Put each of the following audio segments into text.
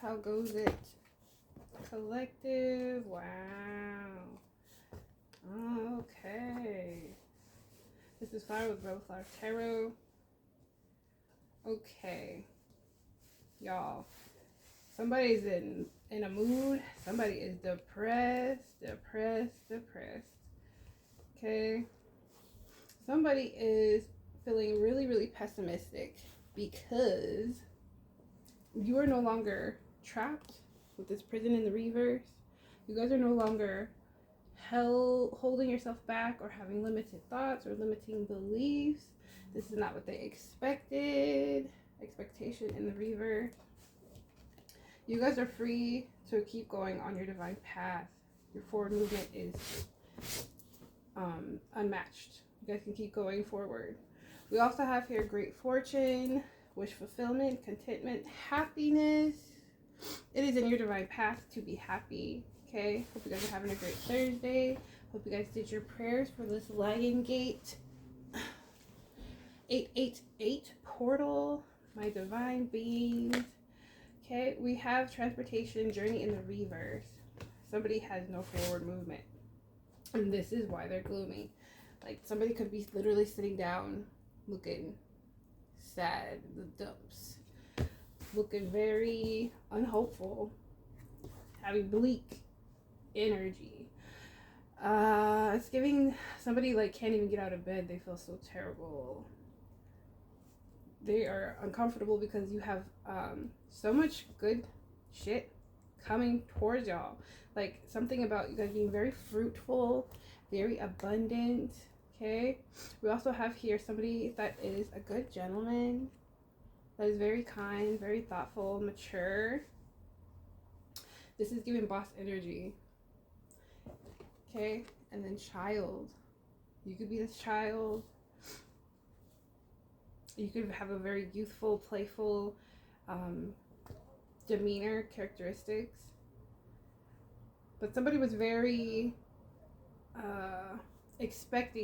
How goes it? Collective. Wow. Okay. This is Flower with Rebel Flower Tarot. Okay. Y'all. Somebody's in a mood. Somebody is depressed. Okay. Somebody is feeling really, really pessimistic because you are no longer trapped with this prison in the reverse. You guys are no longer holding yourself back or having limited thoughts or limiting beliefs. This is not what they expected. Expectation in the reverse. You guys are free to keep going on your divine path. Your forward movement is unmatched. You guys can keep going forward. We also have here great fortune, wish fulfillment, contentment, happiness. It is in your divine path to be happy. Okay, hope you guys are having a great Thursday. Hope you guys did your prayers for this Lion Gate 888 portal, my divine beings. Okay, we have transportation, journey in the reverse. Somebody has no forward movement, and this is why they're gloomy. Like, somebody could be literally sitting down looking sad, the dumps, looking very unhopeful, having bleak energy. It's giving somebody like can't even get out of bed. They feel so terrible. They are uncomfortable because you have so much good shit coming towards y'all. Like, something about you guys being very fruitful, very abundant. Okay, we also have here somebody that is a good gentleman, that is very kind, very thoughtful, mature. This is giving boss energy. Okay, and then child. You could be this child. You could have a very youthful, playful demeanor, characteristics. But somebody was very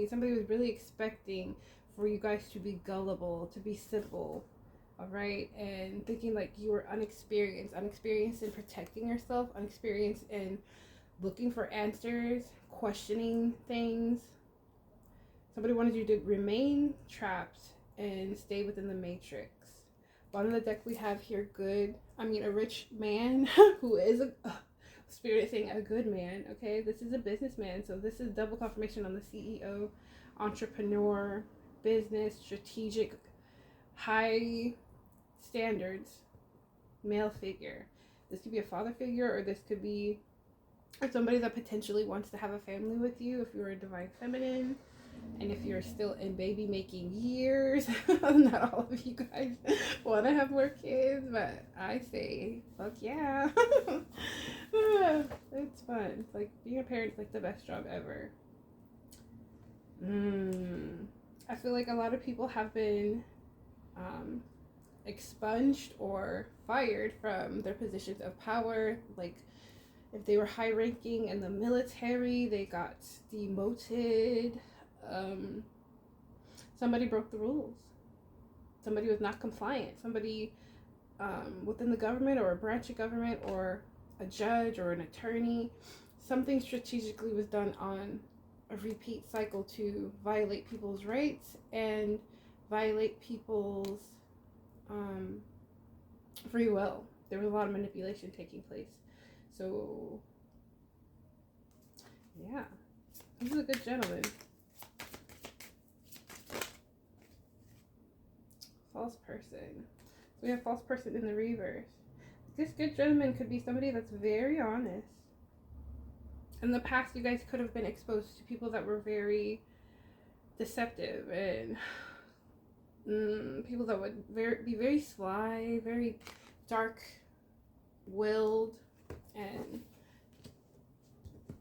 somebody was really expecting for you guys to be gullible, to be simple, all right? And thinking like you were unexperienced in protecting yourself, unexperienced in looking for answers, questioning things. Somebody wanted you to remain trapped and stay within the matrix. Bottom of the deck we have here a rich man who is Spirit saying a good man. Okay, this is a businessman, so this is double confirmation on the CEO, entrepreneur, business, strategic, high standards male figure. This could be a father figure, or this could be somebody that potentially wants to have a family with you if you're a divine feminine. And if you're still in baby making years, not all of you guys want to have more kids, but I say, fuck yeah. It's fun. It's like being a parent's like the best job ever. I feel like a lot of people have been expunged or fired from their positions of power. Like, if they were high ranking in the military, they got demoted. Somebody broke the rules. Somebody was not compliant. Somebody within the government or a branch of government or a judge or an attorney, something strategically was done on a repeat cycle to violate people's rights and violate people's free will. There was a lot of manipulation taking place. So, yeah, this is a good gentleman. False person. So we have false person in the reverse. This good gentleman could be somebody that's very honest. In the past, you guys could have been exposed to people that were very deceptive and people that would be very sly, very dark-willed, and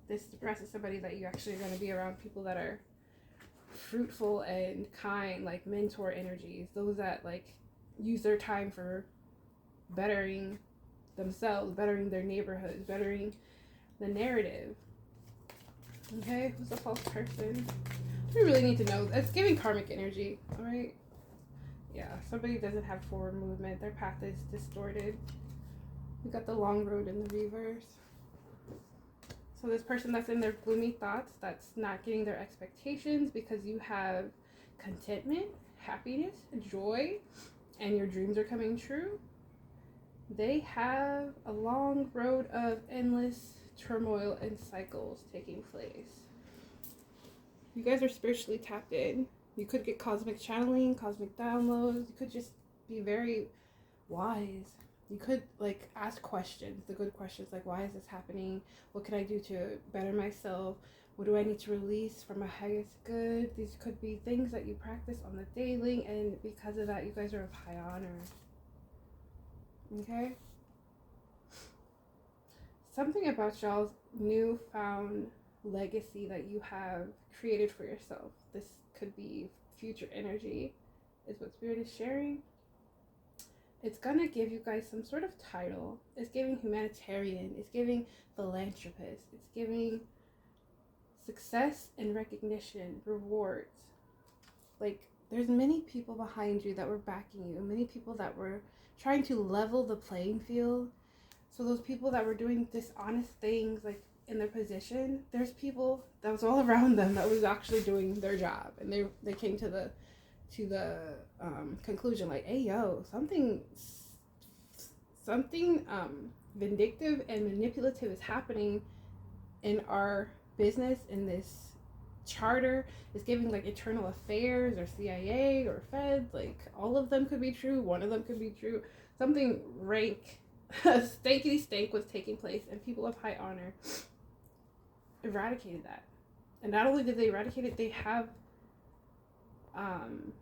this depresses somebody that you actually are going to be around people that are fruitful and kind, like mentor energies, those that like use their time for bettering themselves, bettering their neighborhoods, bettering the narrative. Okay, who's a false person? We really need to know. It's giving karmic energy, all right? Yeah, somebody doesn't have forward movement. Their path is distorted. We got the long road in the reverse. So this person that's in their gloomy thoughts, that's not getting their expectations because you have contentment, happiness, joy, and your dreams are coming true. They have a long road of endless turmoil and cycles taking place. You guys are spiritually tapped in. You could get cosmic channeling, cosmic downloads. You could just be very wise. You could like ask questions, the good questions, like why is this happening? What can I do to better myself? What do I need to release for my highest good? These could be things that you practice on the daily, and because of that, you guys are of high honor. Okay? Something about y'all's newfound legacy that you have created for yourself. This could be future energy, is what Spirit is sharing. It's gonna give you guys some sort of title. It's giving humanitarian. It's giving philanthropist. It's giving success and recognition, rewards. Like, there's many people behind you that were backing you, many people that were trying to level the playing field. So those people that were doing dishonest things, like in their position, there's people that was all around them that was actually doing their job, and they came to the conclusion like, hey yo, something vindictive and manipulative is happening in our business, in this charter. Is giving like internal affairs or CIA or feds, like all of them could be true, one of them could be true. Something rank stanky stank was taking place, and people of high honor eradicated that. And not only did they eradicate it, they have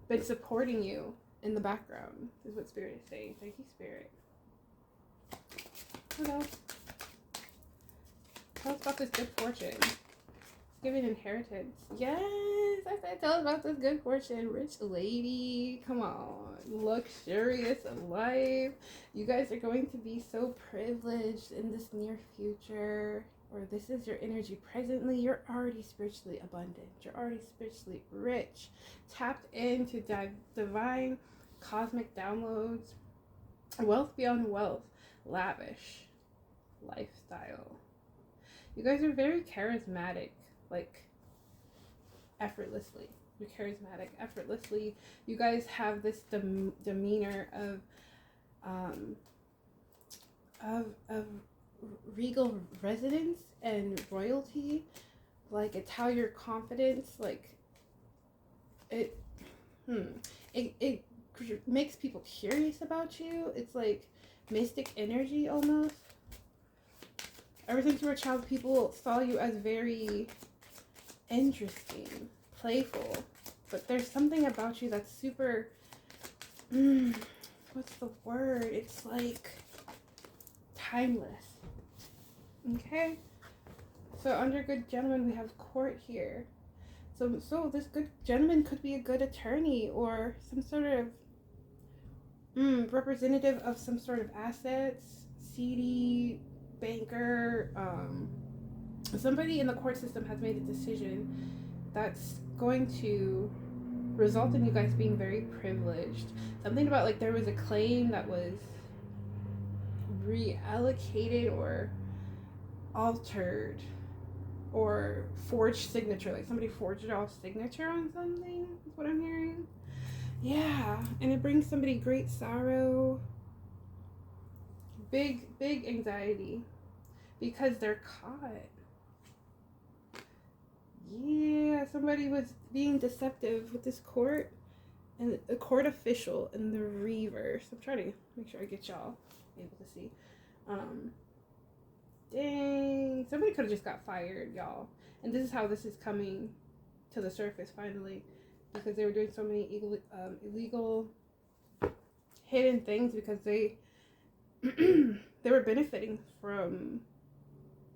been supporting you in the background, is what Spirit is saying. Thank you, Spirit. What else? Tell us about this good fortune. It's giving inheritance. Yes, I said tell us about this good fortune. Rich lady. Come on. Luxurious life. You guys are going to be so privileged in this near future. Or this is your energy presently. You're already spiritually abundant. You're already spiritually rich. Tapped into divine cosmic downloads. Wealth beyond wealth. Lavish lifestyle. You guys are very charismatic. Like, effortlessly. You're charismatic effortlessly. You guys have this demeanor of regal residence and royalty. Like, it's how your confidence, like, it makes people curious about you. It's like mystic energy almost. Ever since you were a child, people saw you as very interesting, playful, but there's something about you that's super, what's the word? It's like timeless. Okay, so under good gentleman we have court here. So this good gentleman could be a good attorney or some sort of representative of some sort of assets, CD, banker. Somebody in the court system has made a decision that's going to result in you guys being very privileged. Something about like there was a claim that was reallocated or altered or forged signature, like somebody forged y'all's signature on something, is what I'm hearing. Yeah, and it brings somebody great sorrow, big anxiety because they're caught. Yeah, somebody was being deceptive with this court and a court official in the reverse. I'm trying to make sure I get y'all able to see. Dang, somebody could have just got fired, y'all. And this is how this is coming to the surface finally, because they were doing so many illegal hidden things because they they were benefiting from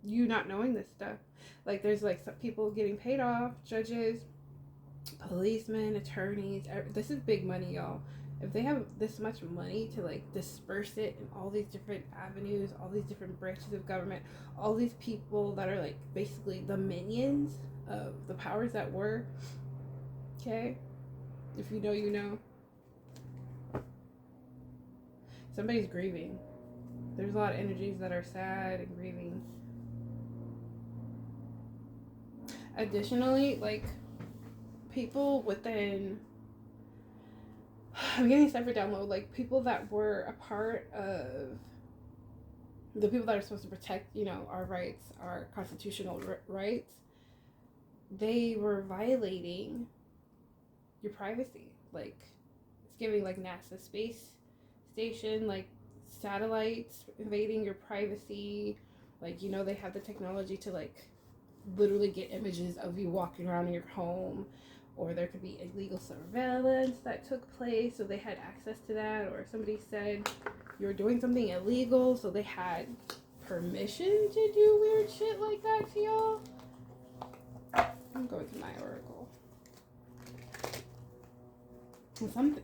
you not knowing this stuff. Like there's like some people getting paid off, judges, policemen, attorneys. This is big money, y'all. If they have this much money to like disperse it in all these different avenues, all these different branches of government, all these people that are like basically the minions of the powers that were. Okay, if you know, you know. Somebody's grieving. There's a lot of energies that are sad and grieving. Additionally, like, people within, I'm getting stuff for download, like, people that were a part of the people that are supposed to protect, you know, our rights, our constitutional rights, they were violating your privacy. Like, it's giving, like, NASA space station, like, satellites invading your privacy. Like, you know, they have the technology to, like, literally get images of you walking around in your home, or there could be illegal surveillance that took place, so they had access to that, or somebody said you were doing something illegal, so they had permission to do weird shit like that to y'all. I'm going to my oracle.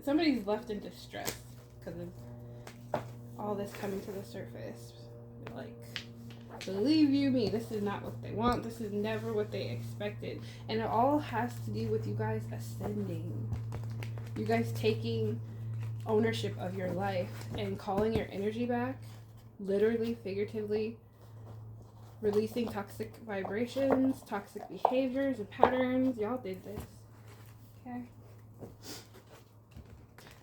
Somebody's left in distress because of all this coming to the surface. Like, believe you me, this is not what they want. This is never what they expected. And it all has to do with you guys ascending. You guys taking ownership of your life and calling your energy back. Literally, figuratively. Releasing toxic vibrations, toxic behaviors and patterns. Y'all did this. Okay?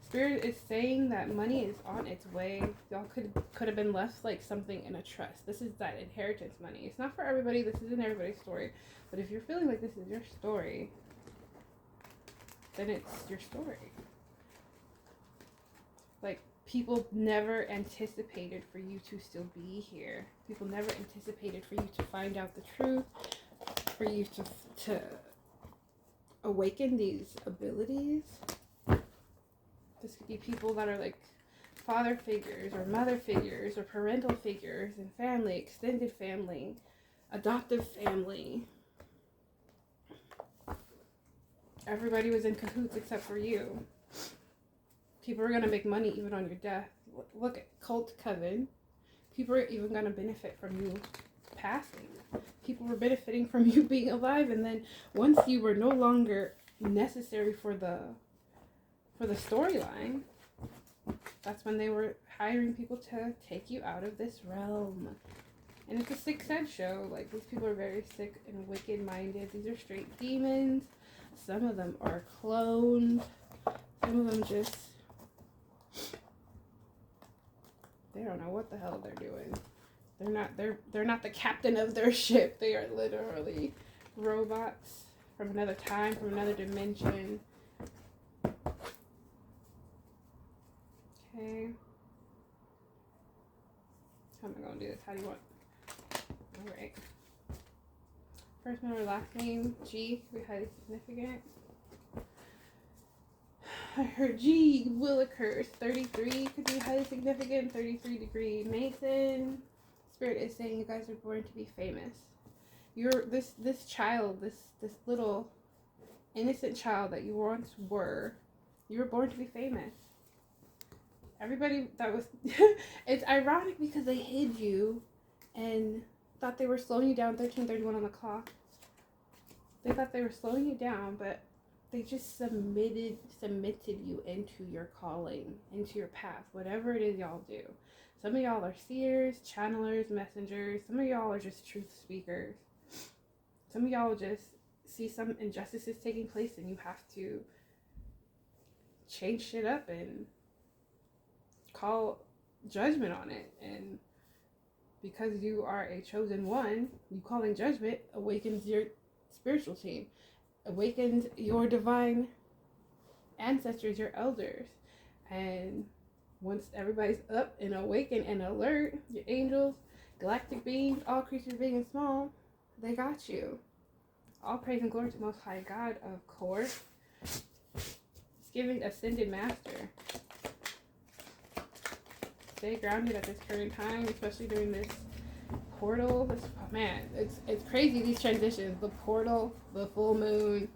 Spirit is saying that money is on its way. Y'all could have been left like something in a trust. This is that inheritance money. It's not for everybody. This isn't everybody's story. But if you're feeling like this is your story, then it's your story. Like, people never anticipated for you to still be here. People never anticipated for you to find out the truth, for you to awaken these abilities. This could be people that are like father figures or mother figures or parental figures in family, extended family, adoptive family. Everybody was in cahoots except for you. People are going to make money even on your death. Look at Cult Coven. People are even going to benefit from you passing. People were benefiting from you being alive, and then once you were no longer necessary for the storyline, that's when they were hiring people to take you out of this realm. And it's a sick sense show. Like, these people are very sick and wicked minded. These are straight demons. Some of them are cloned. Some of them just, they don't know what the hell they're doing. They're not the captain of their ship. They are literally robots from another time, from another dimension. Okay. How am I going to do this? How do you want? Alright. First name or last name, G, could be highly significant. I heard G will occur. 33 could be highly significant. 33 degree Mason. Spirit is saying you guys are born to be famous. You're this child, this little innocent child that you once were. You were born to be famous. Everybody that was, it's ironic because they hid you and thought they were slowing you down. 13:31 on the clock. They thought they were slowing you down, but they just submitted you into your calling, into your path, whatever it is y'all do. Some of y'all are seers, channelers, messengers. Some of y'all are just truth speakers. Some of y'all just see some injustices taking place and you have to change shit up and call judgment on it. And because you are a chosen one, you calling judgment awakens your spiritual team, awakens your divine ancestors, your elders. And once everybody's up and awakened and alert, your angels, galactic beings, all creatures big and small, they got you. All praise and glory to Most High God, of course. It's giving Ascended Master. Stay grounded at this current time, especially during this portal. This, man, it's crazy, these transitions. The portal, the full moon,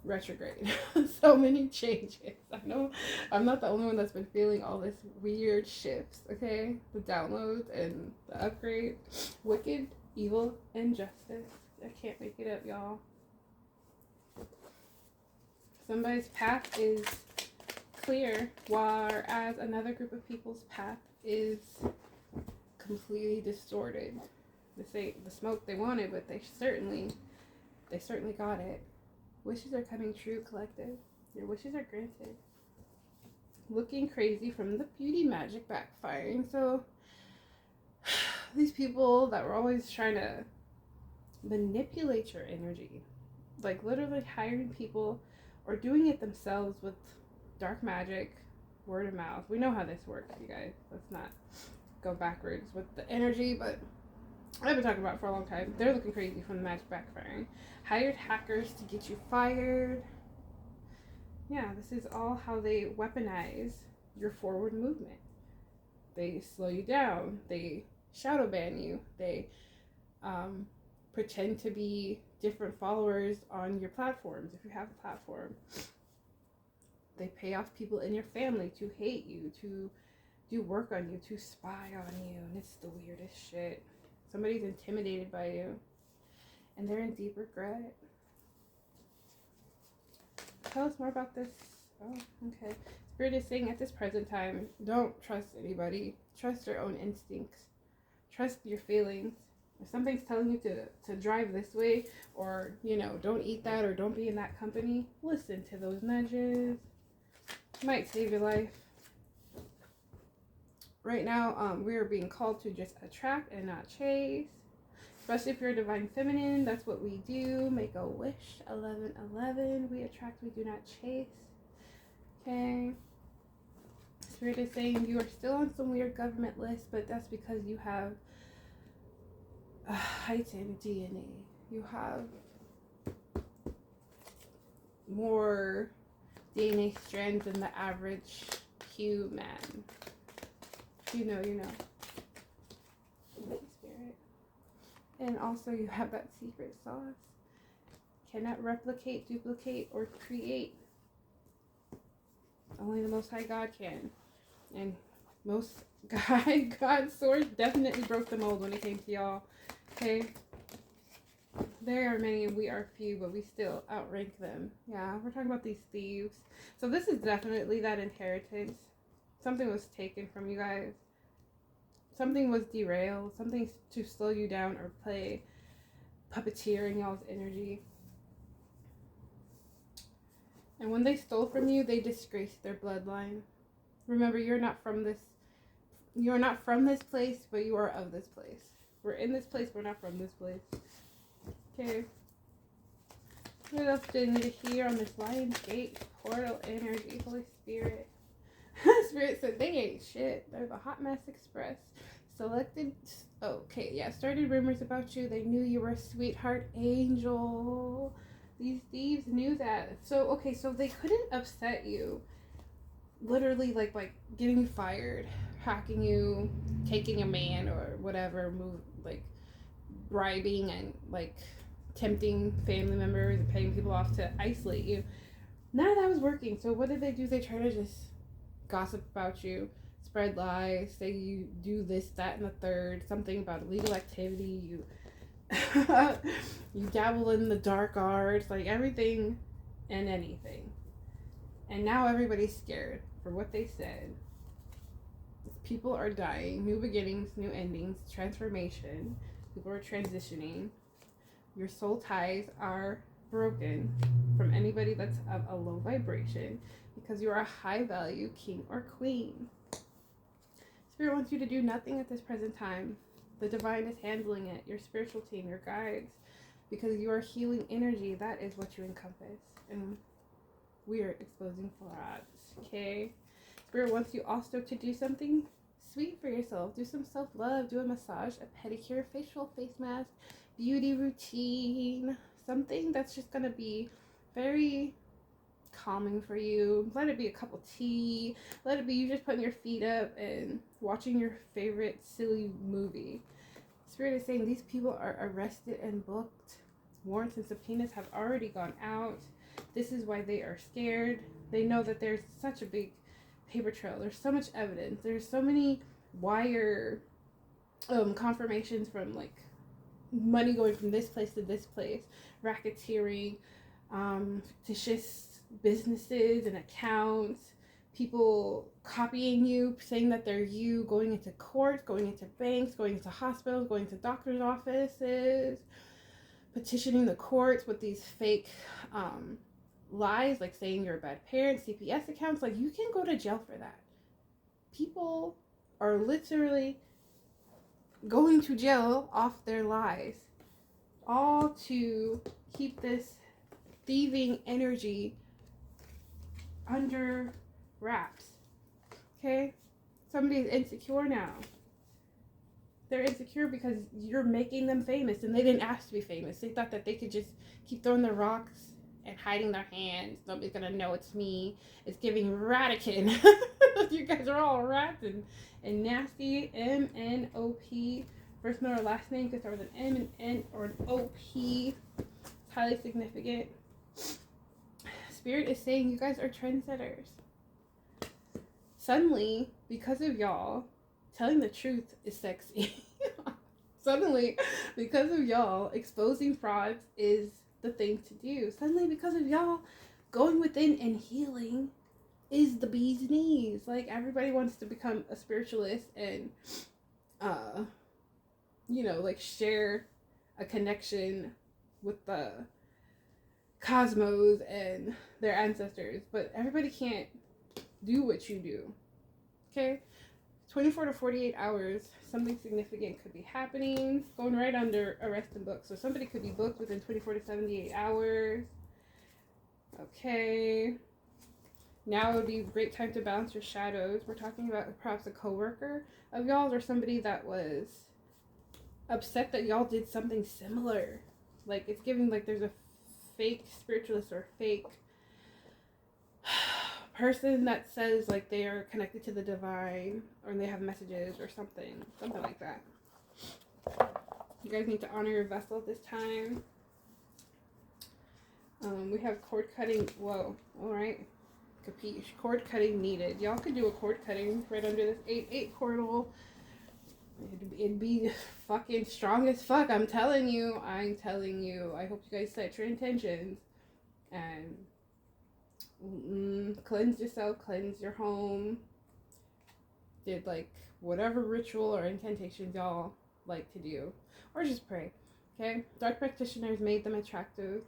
retrograde. So many changes. I know I'm not the only one that's been feeling all this weird shifts, okay? The downloads and the upgrade. Wicked, evil, and justice. I can't make it up, y'all. Somebody's path is clear, whereas another group of people's path is completely distorted. This ain't the smoke they wanted, but they certainly got it. Wishes are coming true, collective. Your wishes are granted. Looking crazy from the beauty magic backfiring. So these people that were always trying to manipulate your energy, like literally hiring people or doing it themselves with dark magic, word of mouth. We know how this works, you guys. Let's not go backwards with the energy, but I've been talking about it for a long time. They're looking crazy from the magic backfiring. Hired hackers to get you fired. Yeah, this is all how they weaponize your forward movement. They slow you down. They shadow ban you. They pretend to be different followers on your platforms if you have a platform. They pay off people in your family to hate you, to do work on you, to spy on you, and it's the weirdest shit. Somebody's intimidated by you, and they're in deep regret. Tell us more about this. Oh, okay. Spirit is saying at this present time, don't trust anybody. Trust your own instincts. Trust your feelings. If something's telling you to drive this way, or, don't eat that, or don't be in that company, listen to those nudges. It might save your life. Right now, we are being called to just attract and not chase. Especially if you're a divine feminine, that's what we do. Make a wish. 11:11. We attract, we do not chase. Okay. Spirit is saying you are still on some weird government list, but that's because you have a heightened DNA. You have more DNA strands than the average human. You know. Spirit. And also you have that secret sauce. Cannot replicate, duplicate, or create. Only the Most High God can. And Most God's sword definitely broke the mold when it came to y'all. Okay? There are many and we are few, but we still outrank them. Yeah, we're talking about these thieves. So this is definitely that inheritance. Something was taken from you guys. Something was derailed. Something to slow you down or play puppeteer in y'all's energy. And when they stole from you, they disgraced their bloodline. Remember, you're not from this place, but you are of this place. We're in this place, we're not from this place. Okay. What else do I need to hear on this Lion's Gate portal energy? Holy Spirit. Spirit said they ain't shit. They're the Hot Mess Express. Started rumors about you. They knew you were a sweetheart angel. These thieves knew that. So they couldn't upset you. Literally, like getting you fired, hacking you, taking a man or whatever, bribing and tempting family members and paying people off to isolate you. None of that was working. So what did they do? They tried to just gossip about you, spread lies, say you do this, that, and the third, something about illegal activity, you dabble in the dark arts, everything and anything. And now everybody's scared for what they said. People are dying, new beginnings, new endings, transformation. People are transitioning. Your soul ties are broken from anybody that's of a low vibration because you are a high value king or queen. Spirit wants you to do nothing at this present time. The divine is handling it. Your spiritual team, your guides, because you are healing energy. That is what you encompass. And we are exposing frauds. Okay? Spirit wants you also to do something sweet for yourself. Do some self-love. Do a massage, a pedicure, facial, face mask, beauty routine. Something that's just going to be very calming for you. Let it be a cup of tea. Let it be you just putting your feet up and watching your favorite silly movie. Spirit is saying these people are arrested and booked. Warrants and subpoenas have already gone out. This is why they are scared. They know that there's such a big paper trail. There's so much evidence. There's so many wire confirmations from money going from this place to this place, racketeering, fictitious businesses and accounts, people copying you, saying that they're you, going into courts, going into banks, going into hospitals, going to doctor's offices, petitioning the courts with these fake lies, like saying you're a bad parent, CPS accounts. Like, you can go to jail for that. People are literally going to jail off their lies, all to keep this thieving energy under wraps. Okay? Somebody's insecure now. They're insecure because you're making them famous, and they didn't ask to be famous. They thought that they could just keep throwing their rocks and hiding their hands. Nobody's gonna know it's me. It's giving Ratican. You guys are all rats and nasty. MNOP. First name or last name could start with an M, an N, or an OP. It's highly significant. Spirit is saying you guys are trendsetters. Suddenly, because of y'all, telling the truth is sexy. Suddenly, because of y'all, exposing frauds is the thing to do. Suddenly, because of y'all, going within and healing is the bee's knees. Like, everybody wants to become a spiritualist and, like, share a connection with the cosmos and their ancestors. But everybody can't do what you do. Okay? 24 to 48 hours, something significant could be happening. Going right under arrest and book. So somebody could be booked within 24 to 78 hours. Okay. Now would be a great time to balance your shadows. We're talking about perhaps a coworker of y'all or somebody that was upset that y'all did something similar. Like, it's giving like there's a fake spiritualist or fake person that says like they are connected to the divine or they have messages or something like that. You guys need to honor your vessel at this time. We have cord cutting. Whoa, all right, capiche. Cord cutting needed. Y'all could do a cord cutting right under this 8/8 portal. It'd be fucking strong as fuck. I'm telling you. I hope you guys set your intentions and cleanse yourself, cleanse your home. Did like whatever ritual or incantations y'all like to do, or just pray. Okay, dark practitioners made them attractive.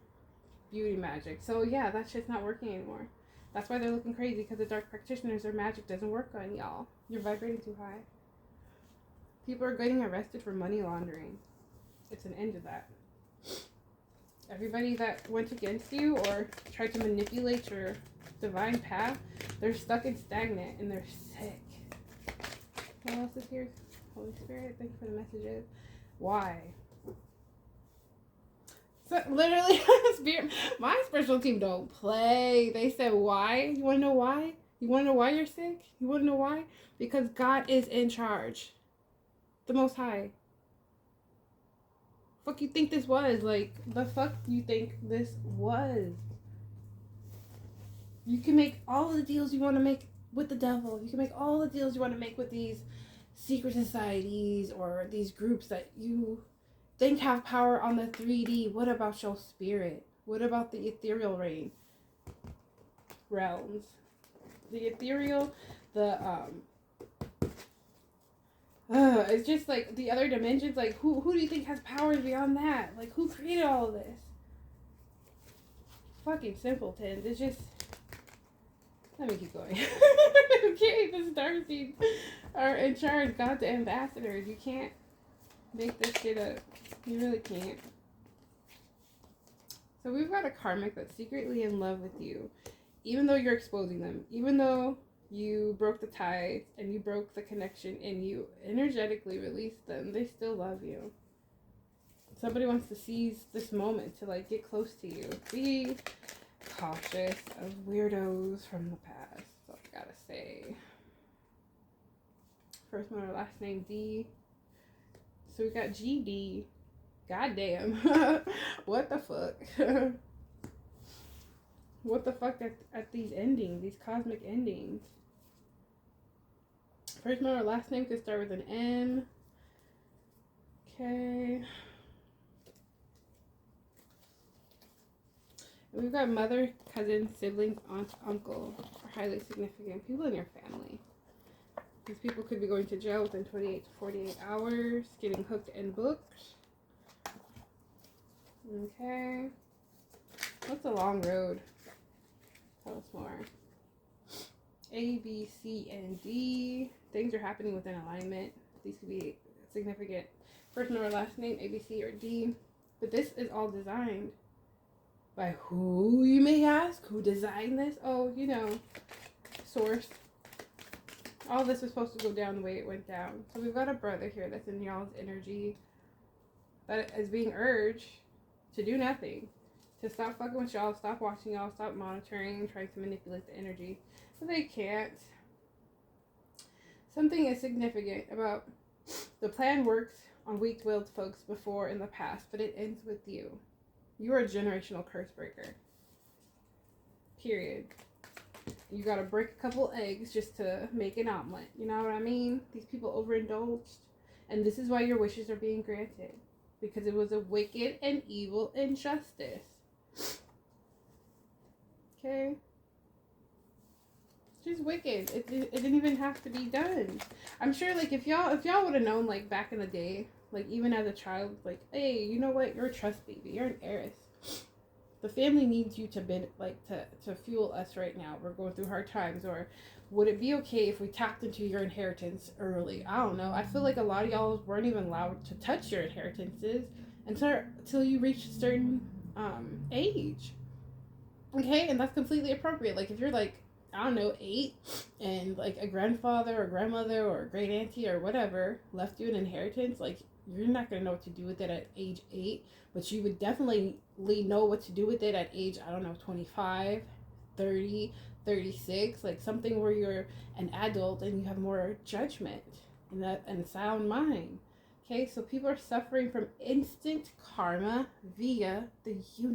Beauty magic. So yeah, that shit's not working anymore. That's why they're looking crazy, because the dark practitioners, their magic doesn't work on y'all. You're vibrating too high. People are getting arrested for money laundering. It's an end to that. Everybody that went against you or tried to manipulate your divine path, they're stuck and stagnant and they're sick. What else is here? Holy Spirit, thank you for the messages. Why? So literally, my spiritual team don't play. They said, why? You want to know why? You want to know why you're sick? You want to know why? Because God is in charge. The Most High. Fuck you think this was? Like, the fuck you think this was? You can make all the deals you want to make with the devil. You can make all the deals you want to make with these secret societies or these groups that you think have power on the 3D. What about your spirit? What about the ethereal realms? The ethereal, it's just like the other dimensions. Like, who do you think has powers beyond that? Like, who created all of this? Fucking simpletons. It's just, let me keep going. Okay, the starseeds are in charge. God's ambassadors. You can't make this shit up. You really can't. So we've got a karmic that's secretly in love with you, even though you're exposing them, even though you broke the ties and you broke the connection and you energetically released them. They still love you. Somebody wants to seize this moment to like get close to you. Be cautious of weirdos from the past. That's all I gotta say. First name or last name D. So we got GD. Goddamn. What the fuck? What the fuck at these endings, these cosmic endings? First name or last name could start with an M. Okay. And we've got mother, cousin, siblings, aunt, uncle, or highly significant people in your family. These people could be going to jail within 28 to 48 hours, getting hooked and booked. Okay. What's a long road? Tell us more. A, B, C, and D. Things are happening within alignment. These could be significant first or last name, A, B, C, or D. But this is all designed by who, you may ask? Who designed this? Oh, you know, source. All this was supposed to go down the way it went down. So we've got a brother here that's in y'all's energy that is being urged to do nothing. To stop fucking with y'all, stop watching y'all, stop monitoring, trying to manipulate the energy. But they can't. Something is significant about the plan works on weak-willed folks before in the past, but it ends with you. You are a generational curse breaker. Period. You gotta break a couple eggs just to make an omelet. You know what I mean? These people overindulged. And this is why your wishes are being granted. Because it was a wicked and evil injustice. Okay? It's just wicked. It didn't even have to be done. I'm sure, like, if y'all would have known, like, back in the day, like, even as a child, like, hey, you know what? You're a trust baby. You're an heiress. The family needs you to fuel us right now. We're going through hard times. Or would it be okay if we tapped into your inheritance early? I don't know. I feel like a lot of y'all weren't even allowed to touch your inheritances until you reach a certain age. Okay, and that's completely appropriate. Like, if you're like, I don't know, 8, and like a grandfather or grandmother or a great auntie or whatever left you an inheritance, like, you're not going to know what to do with it at age 8, but you would definitely know what to do with it at age, I don't know, 25, 30, 36, like something where you're an adult and you have more judgment and sound mind. Okay, so people are suffering from instant karma via the universe.